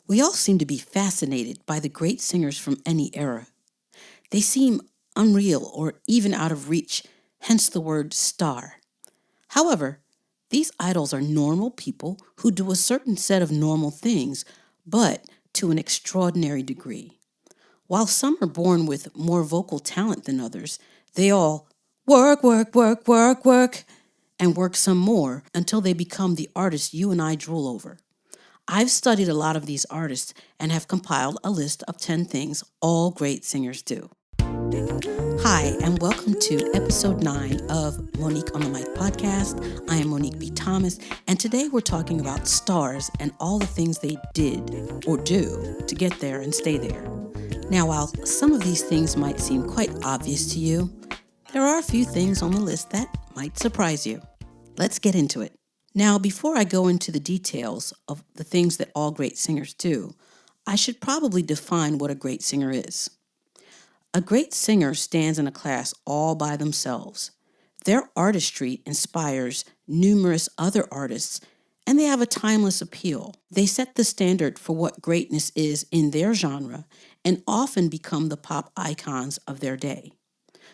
We all seem to be fascinated by the great singers from any era. They seem unreal or even out of reach, hence the word star. However, these idols are normal people who do a certain set of normal things, but to an extraordinary degree. While some are born with more vocal talent than others, they all work, and work some more until they become the artists you and I drool over. I've studied a lot of these artists and have compiled a list of 10 things all great singers do. Hi, and welcome to episode 9 of Monique on the Mic podcast. I am Monique B. Thomas, and today we're talking about stars and all the things they did or do to get there and stay there. Now, while some of these things might seem quite obvious to you, there are a few things on the list that might surprise you. Let's get into it. Now, before I go into the details of the things that all great singers do, I should probably define what a great singer is. A great singer stands in a class all by themselves. Their artistry inspires numerous other artists, and they have a timeless appeal. They set the standard for what greatness is in their genre and often become the pop icons of their day.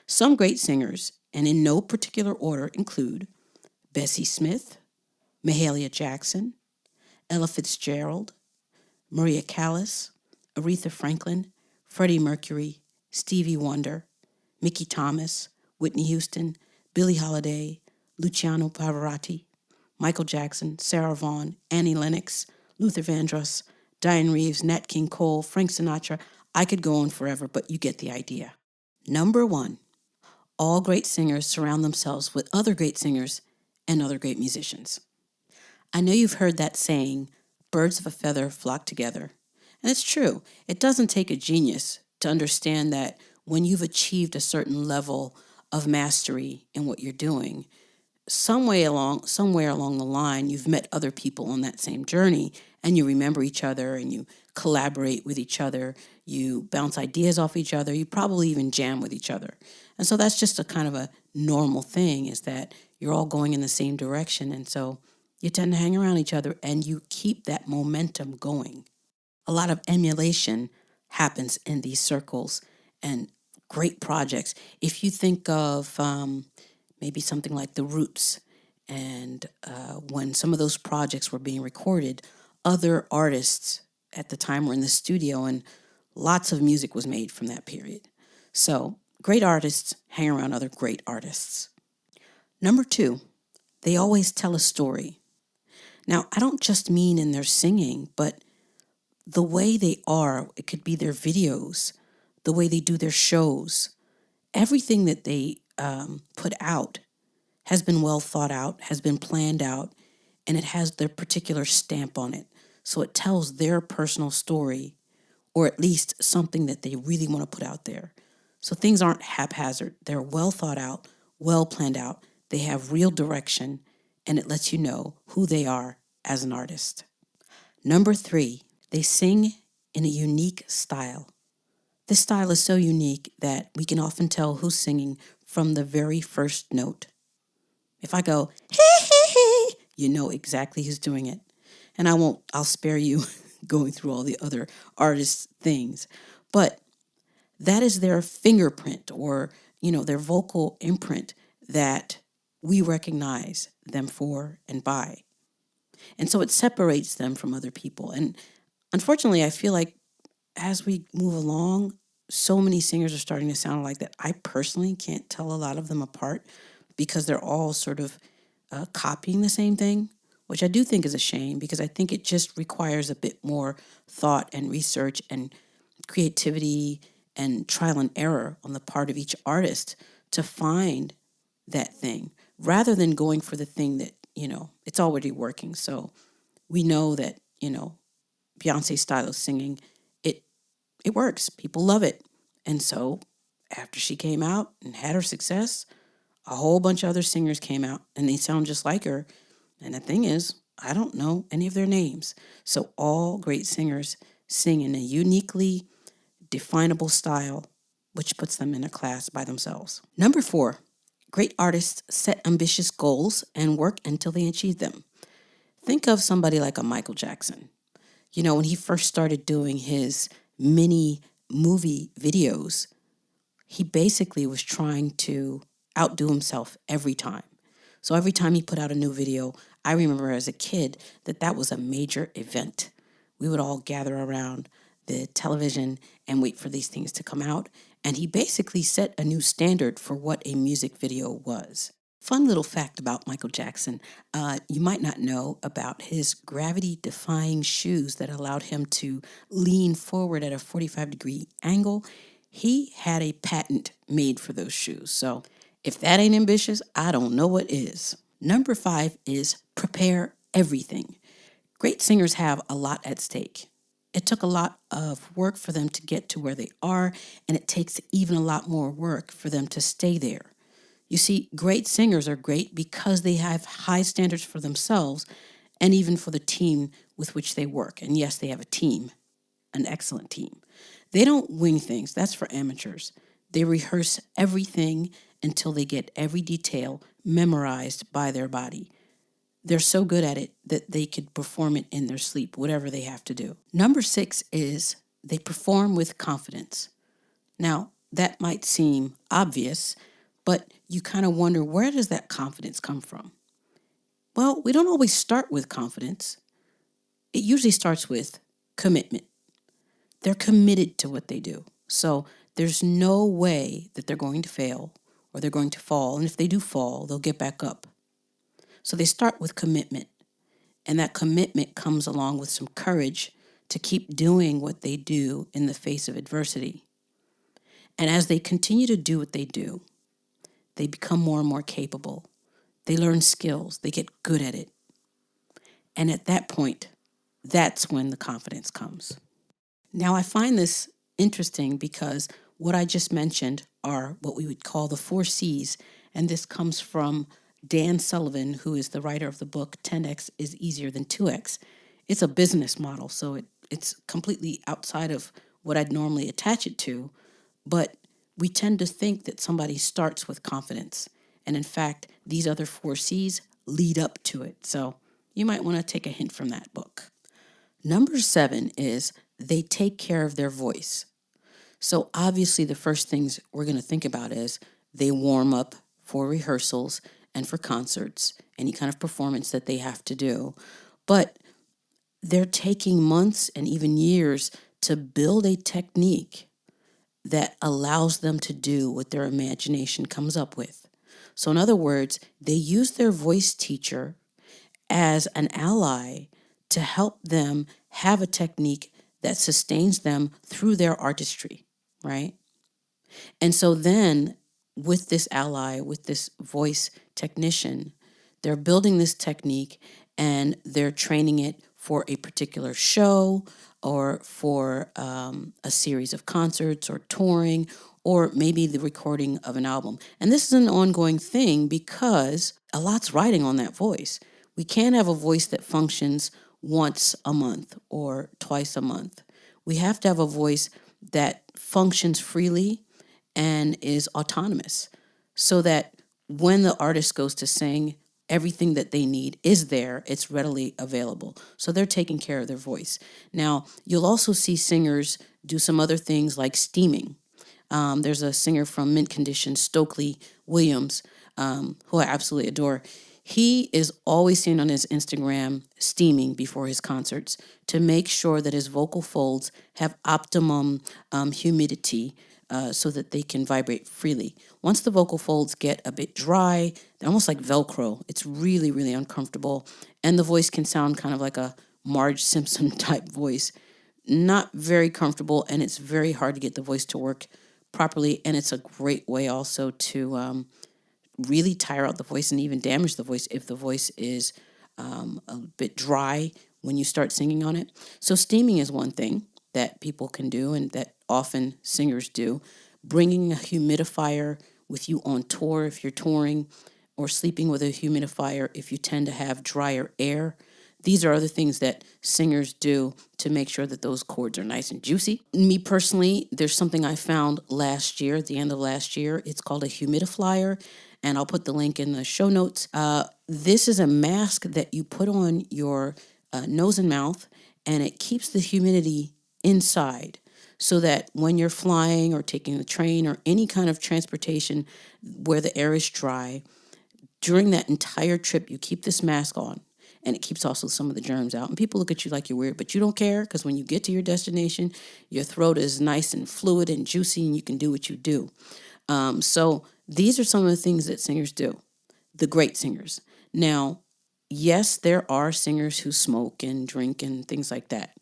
Some great singers, and in no particular order, include Bessie Smith, Mahalia Jackson, Ella Fitzgerald, Maria Callas, Aretha Franklin, Freddie Mercury, Stevie Wonder, Mickey Thomas, Whitney Houston, Billie Holiday, Luciano Pavarotti, Michael Jackson, Sarah Vaughan, Annie Lennox, Luther Vandross, Diane Reeves, Nat King Cole, Frank Sinatra. I could go on forever, but you get the idea. Number 1, all great singers surround themselves with other great singers and other great musicians. I know you've heard that saying, birds of a feather flock together. And it's true. It doesn't take a genius to understand that when you've achieved a certain level of mastery in what you're doing, somewhere along the line, you've met other people on that same journey, and you remember each other, and you collaborate with each other, you bounce ideas off each other, you probably even jam with each other. And so that's just a kind of a normal thing, is that you're all going in the same direction, and so you tend to hang around each other, and you keep that momentum going. A lot of emulation happens in these circles and great projects. If you think of maybe something like The Roots, and when some of those projects were being recorded, other artists at the time were in the studio, and lots of music was made from that period. So great artists hang around other great artists. Number 2, they always tell a story. Now, I don't just mean in their singing, but the way they are. It could be their videos, the way they do their shows. Everything that they put out has been well thought out, has been planned out, and it has their particular stamp on it. So it tells their personal story, or at least something that they really want to put out there. So things aren't haphazard. They're well thought out, well planned out. They have real direction, and it lets you know who they are as an artist. Number 3, they sing in a unique style. This style is so unique that we can often tell who's singing from the very first note. If I go, hey, hey, hey, you know exactly who's doing it. And I'll spare you going through all the other artists' things. But that is their fingerprint, or, their vocal imprint that we recognize them for and by. And so it separates them from other people. And unfortunately, I feel like as we move along, so many singers are starting to sound like that. I personally can't tell a lot of them apart because they're all sort of copying the same thing, which I do think is a shame, because I think it just requires a bit more thought and research and creativity and trial and error on the part of each artist to find that thing, rather than going for the thing that, it's already working. So we know that, Beyonce's style of singing, it works. People love it. And so after she came out and had her success, a whole bunch of other singers came out and they sound just like her. And the thing is, I don't know any of their names. So all great singers sing in a uniquely definable style, which puts them in a class by themselves. Number 4, great artists set ambitious goals and work until they achieve them. Think of somebody like a Michael Jackson. When he first started doing his mini movie videos, he basically was trying to outdo himself every time. So every time he put out a new video, I remember as a kid that was a major event. We would all gather around the television and wait for these things to come out. And he basically set a new standard for what a music video was. Fun little fact about Michael Jackson. You might not know about his gravity-defying shoes that allowed him to lean forward at a 45-degree angle. He had a patent made for those shoes. So if that ain't ambitious, I don't know what is. Number 5 is prepare everything. Great singers have a lot at stake. It took a lot of work for them to get to where they are, and it takes even a lot more work for them to stay there. You see, great singers are great because they have high standards for themselves and even for the team with which they work. And yes, they have a team, an excellent team. They don't wing things. That's for amateurs. They rehearse everything until they get every detail memorized by their body. They're so good at it that they could perform it in their sleep, whatever they have to do. Number 6 is they perform with confidence. Now, that might seem obvious, but you kind of wonder, where does that confidence come from? Well, we don't always start with confidence. It usually starts with commitment. They're committed to what they do. So there's no way that they're going to fail or they're going to fall. And if they do fall, they'll get back up. So they start with commitment. And that commitment comes along with some courage to keep doing what they do in the face of adversity. And as they continue to do what they do, they become more and more capable. They learn skills. They get good at it. And at that point, that's when the confidence comes. Now, I find this interesting because what I just mentioned are what we would call the 4 C's. And this comes from Dan Sullivan, who is the writer of the book 10X is Easier Than 2X. It's a business model, so it's completely outside of what I'd normally attach it to. But we tend to think that somebody starts with confidence. And in fact, these other 4 C's lead up to it. So you might want to take a hint from that book. Number 7 is they take care of their voice. So obviously the first things we're going to think about is they warm up for rehearsals and for concerts, any kind of performance that they have to do. But they're taking months and even years to build a technique that allows them to do what their imagination comes up with. So in other words, they use their voice teacher as an ally to help them have a technique that sustains them through their artistry, right? And so then with this ally, with this voice technician, they're building this technique and they're training it for a particular show or for a series of concerts or touring or maybe the recording of an album. And this is an ongoing thing because a lot's riding on that voice. We can't have a voice that functions once a month or twice a month. We have to have a voice that functions freely and is autonomous so that when the artist goes to sing, everything that they need is there. It's readily available. So they're taking care of their voice. Now, you'll also see singers do some other things like steaming. There's a singer from Mint Condition, Stokley Williams, who I absolutely adore. He is always seen on his Instagram steaming before his concerts to make sure that his vocal folds have optimum humidity so that they can vibrate freely. Once the vocal folds get a bit dry, they're almost like Velcro. It's really, really uncomfortable. And the voice can sound kind of like a Marge Simpson type voice. Not very comfortable, and it's very hard to get the voice to work properly. And it's a great way also to really tire out the voice and even damage the voice if the voice is a bit dry when you start singing on it. So steaming is one thing that people can do and that often singers do. Bringing a humidifier with you on tour if you're touring, or sleeping with a humidifier if you tend to have drier air. These are other things that singers do to make sure that those chords are nice and juicy. Me personally, there's something I found last year, at the end of last year. It's called a Humidiflyer, and I'll put the link in the show notes. This is a mask that you put on your nose and mouth, and it keeps the humidity inside so that when you're flying or taking the train or any kind of transportation where the air is dry, during that entire trip, you keep this mask on, and it keeps also some of the germs out. And people look at you like you're weird, but you don't care, because when you get to your destination, your throat is nice and fluid and juicy, and you can do what you do. So these are some of the things that singers do, the great singers. Now, yes, there are singers who smoke and drink and things like that,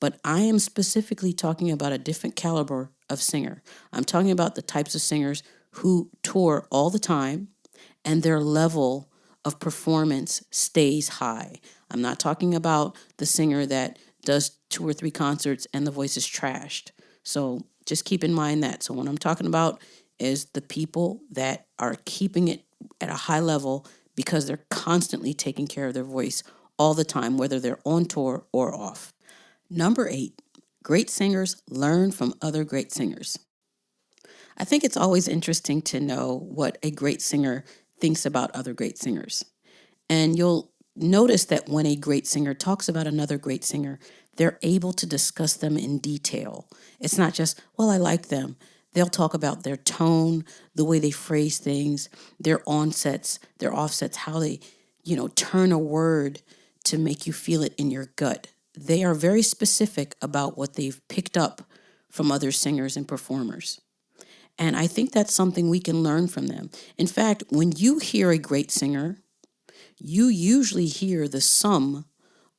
but I am specifically talking about a different caliber of singer. I'm talking about the types of singers who tour all the time, and their level of performance stays high. I'm not talking about the singer that does 2 or 3 concerts and the voice is trashed. So just keep in mind that. So what I'm talking about is the people that are keeping it at a high level because they're constantly taking care of their voice all the time, whether they're on tour or off. Number 8, great singers learn from other great singers. I think it's always interesting to know what a great singer thinks about other great singers. And you'll notice that when a great singer talks about another great singer, they're able to discuss them in detail. It's not just, well, I like them. They'll talk about their tone, the way they phrase things, their onsets, their offsets, how they, turn a word to make you feel it in your gut. They are very specific about what they've picked up from other singers and performers. And I think that's something we can learn from them. In fact, when you hear a great singer, you usually hear the sum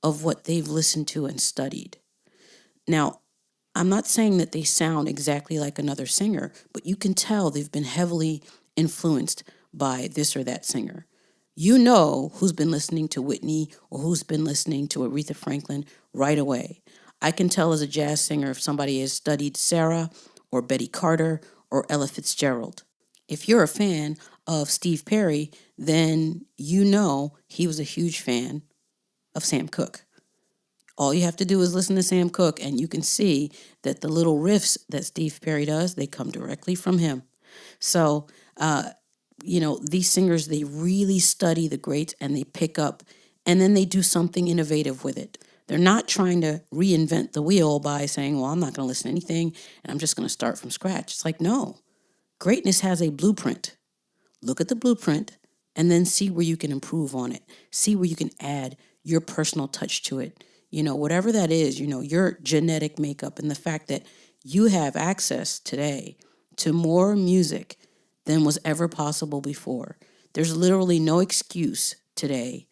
of what they've listened to and studied. Now, I'm not saying that they sound exactly like another singer, but you can tell they've been heavily influenced by this or that singer. You know who's been listening to Whitney or who's been listening to Aretha Franklin right away. I can tell as a jazz singer if somebody has studied Sarah or Betty Carter or Ella Fitzgerald. If you're a fan of Steve Perry, then you know he was a huge fan of Sam Cooke. All you have to do is listen to Sam Cooke, and you can see that the little riffs that Steve Perry does, they come directly from him. So, these singers, they really study the greats, and they pick up, and then they do something innovative with it. They're not trying to reinvent the wheel by saying, well, I'm not going to listen to anything, and I'm just going to start from scratch. It's like, no. Greatness has a blueprint. Look at the blueprint, and then see where you can improve on it. See where you can add your personal touch to it. Whatever that is, your genetic makeup and the fact that you have access today to more music than was ever possible before. There's literally no excuse today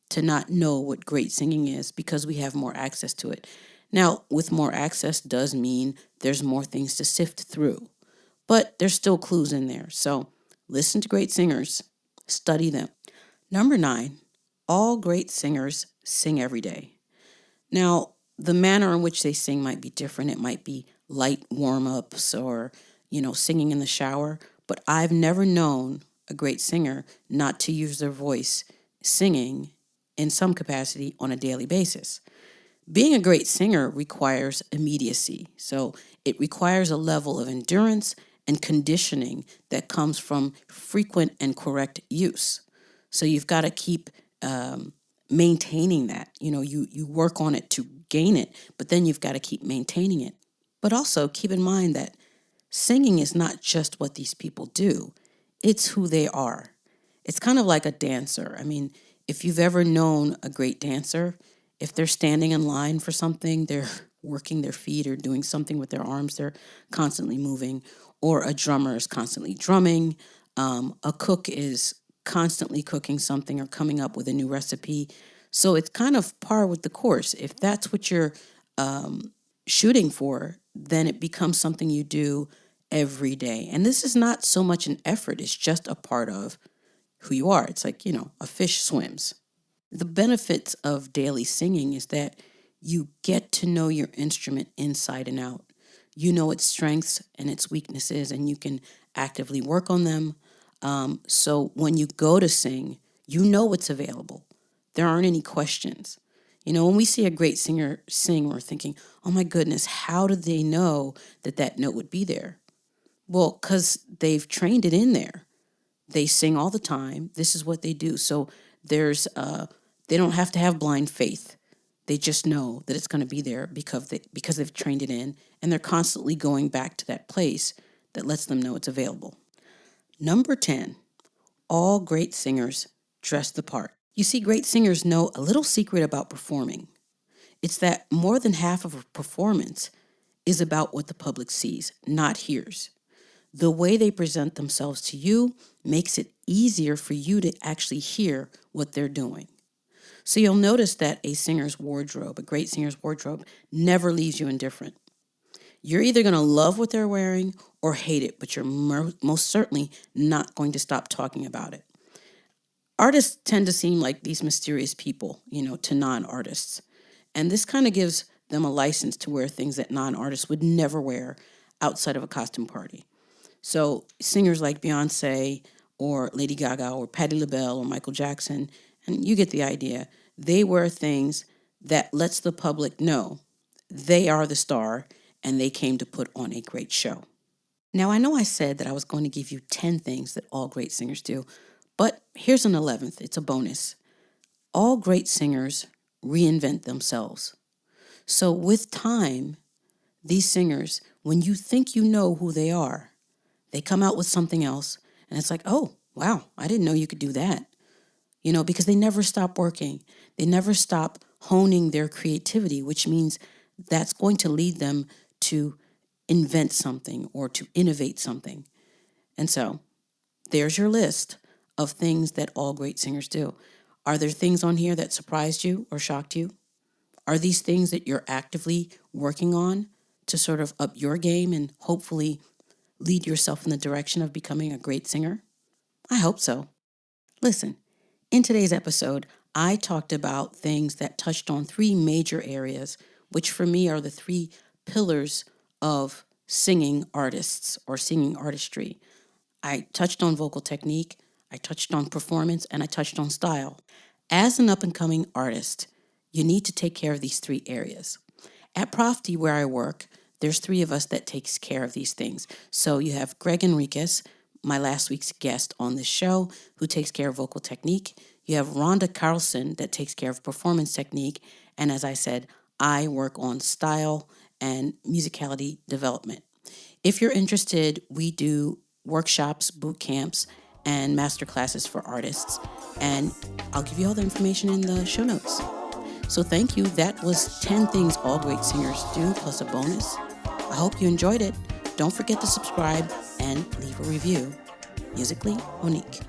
to not know what great singing is because we have more access to it. Now, with more access does mean there's more things to sift through, but there's still clues in there. So listen to great singers, study them. Number 9, all great singers sing every day. Now, the manner in which they sing might be different. It might be light warm-ups or, singing in the shower. But I've never known a great singer not to use their voice singing in some capacity on a daily basis. Being a great singer requires immediacy. So it requires a level of endurance and conditioning that comes from frequent and correct use. So you've got to keep maintaining that. You work on it to gain it, but then you've got to keep maintaining it. But also keep in mind that singing is not just what these people do. It's who they are. It's kind of like a dancer. I mean, if you've ever known a great dancer, if they're standing in line for something, they're working their feet or doing something with their arms, they're constantly moving, or a drummer is constantly drumming, a cook is constantly cooking something or coming up with a new recipe. So it's kind of par with the course. If that's what you're shooting for, then it becomes something you do every day. And this is not so much an effort. It's just a part of who you are. It's like, a fish swims. The benefits of daily singing is that you get to know your instrument inside and out. You know its strengths and its weaknesses, and you can actively work on them. So when you go to sing, you know what's available. There aren't any questions. When we see a great singer sing, we're thinking, oh my goodness, how did they know that note would be there? Well, because they've trained it in there. They sing all the time. This is what they do. So they don't have to have blind faith. They just know that it's going to be there because they've trained it in, and they're constantly going back to that place that lets them know it's available. Number 10, all great singers dress the part. You see, great singers know a little secret about performing. It's that more than half of a performance is about what the public sees, not hears. The way they present themselves to you makes it easier for you to actually hear what they're doing. So you'll notice that a great singer's wardrobe, never leaves you indifferent. You're either going to love what they're wearing or hate it, but you're most certainly not going to stop talking about it. Artists tend to seem like these mysterious people, to non-artists. And this kind of gives them a license to wear things that non-artists would never wear outside of a costume party. So singers like Beyonce or Lady Gaga or Patti LaBelle or Michael Jackson, and you get the idea, they wear things that lets the public know they are the star and they came to put on a great show. Now, I know I said that I was going to give you 10 things that all great singers do, but here's an 11th. It's a bonus. All great singers reinvent themselves. So with time, these singers, when you think you know who they are, they come out with something else, and it's like, oh, wow, I didn't know you could do that. Because they never stop working. They never stop honing their creativity, which means that's going to lead them to invent something or to innovate something. And so there's your list of things that all great singers do. Are there things on here that surprised you or shocked you? Are these things that you're actively working on to sort of up your game and hopefully lead yourself in the direction of becoming a great singer? I hope so. Listen, in today's episode, I talked about things that touched on 3 major areas, which for me are the 3 pillars of singing artists or singing artistry. I touched on vocal technique, I touched on performance, and I touched on style. As an up-and-coming artist, you need to take care of these 3 areas. At Profty, where I work, there's 3 of us that takes care of these things. So you have Greg Enriquez, my last week's guest on this show, who takes care of vocal technique. You have Rhonda Carlson that takes care of performance technique. And as I said, I work on style and musicality development. If you're interested, we do workshops, boot camps, and master classes for artists. And I'll give you all the information in the show notes. So thank you. That was 10 things all great singers do, plus a bonus. I hope you enjoyed it. Don't forget to subscribe and leave a review. Musically Monique.